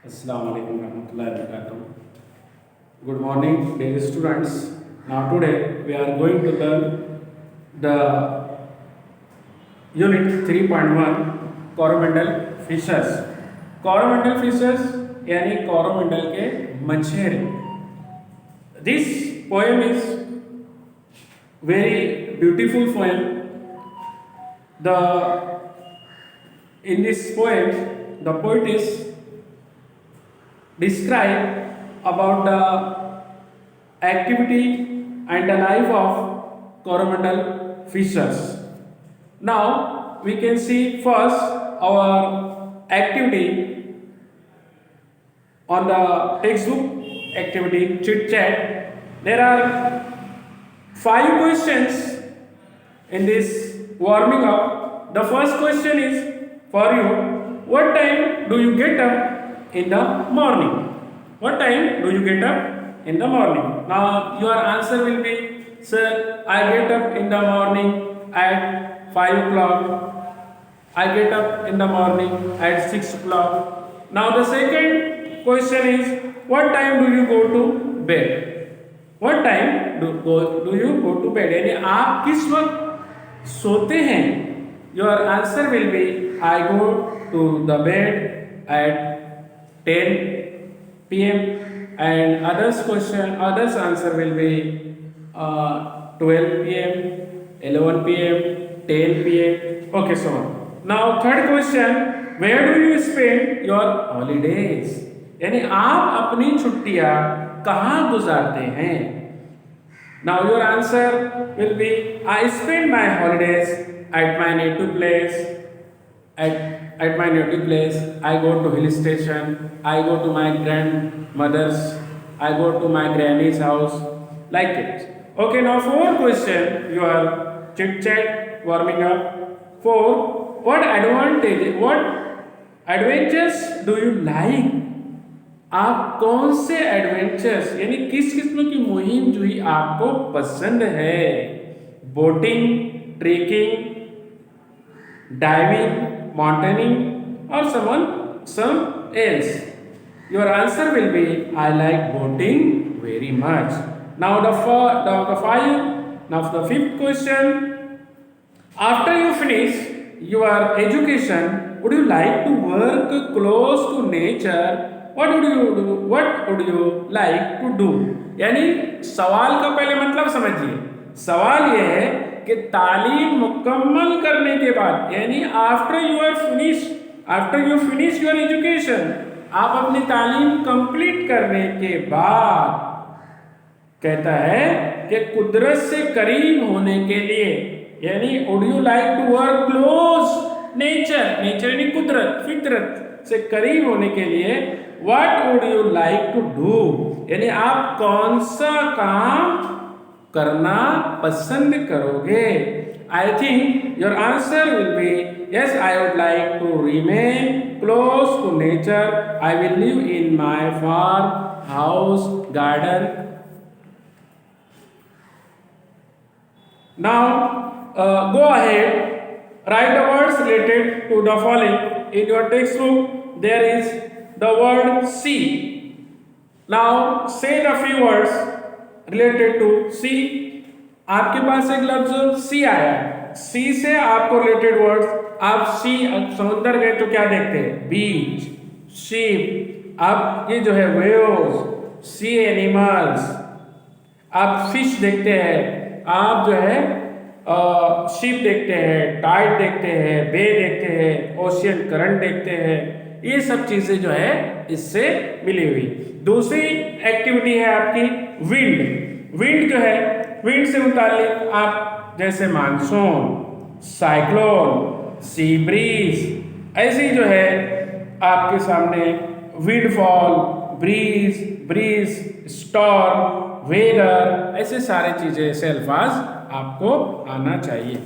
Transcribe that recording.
Assalamu alaikum warahmatullahi wabarakatuh. Good morning, dear students. Now today we are going to learn the unit 3.1 Coromandal fishes. Coromandal fishes यानी कोरोमंडल के मछेरे. This poem is very beautiful poem. In this poem, the poet is describe about the activity and the life of coromandel fishes. Now we can see first our activity on the textbook activity chit chat. There are 5 questions in this warming up. The first question is for you: what time do you get up in the morning? What time do you get up in the morning? Now your answer will be, sir, I get up in the morning at 5 o'clock. I get up in the morning at 6 o'clock. Now the second question is, what time do you go to bed? What time do you go to bed? यानी आप किस वक्त सोते हैं? Your answer will be, I go to the bed at 10 p.m. and others answer will be 12 p.m., 11 p.m., 10 p.m. Okay, so now third question, where do you spend your holidays? यानी आप अपनी छुट्टियां कहाँ गुजारते हैं? Now your answer will be, I spend my holidays at my native place. At my native place, I go to hill station. I go to my grandmother's. I go to my granny's house. Like it. Okay, now fourth question. You are chit chat warming up. 4. What adventures do you like? आप कौन से adventures यानी किस किस्म की मुहिम जो ही आपको पसंद है? बोटिंग, ट्रेकिंग, डाइविंग, माउंटेनिंग और some else. Your answer will be, I like boating very much. Now the fifth question. After you finish your education, would you like to work close to nature? What would you like to do? यानी सवाल का पहले मतलब समझिए. सवाल यह है कि तालीम मुकम्मल करने के बाद यानी after you finish your education, आप अपनी तालीम कंप्लीट करने के बाद कहता है कि कुदरत से करीब होने के लिए यानी would you like to work close nature यानी कुदरत फितरत से करीब होने के लिए what would you like to do यानी आप कौन सा काम करना पसंद करोगे? I think your answer will be, yes, I would like to remain close to nature. I will live in my farmhouse garden. Now go ahead, write the words related to the following. In your textbook there is the word sea. Now say the few words related to sea. आपके पास एक लफ्ज सी आया. सी से आपको related words, आप सी समुद्र गए तो क्या देखते हैं? बीच, शिप. आप ये जो है वेव्स, सी एनिमल्स. आप फिश देखते हैं, आप जो है शिप देखते हैं, टाइड देखते हैं, बे देखते हैं, ओशियन करंट देखते हैं. ये सब चीजें जो है इससे मिली हुई. दूसरी एक्टिविटी है आपकी विंड जो है, विंड से मुताल्लिक आप जैसे मानसून, साइक्लोन, सी ब्रीज, ऐसी जो है आपके सामने विंडफॉल, ब्रीज, स्टॉर्म, वेदर, ऐसे सारे चीजें ऐसे अल्फाज आपको आना चाहिए.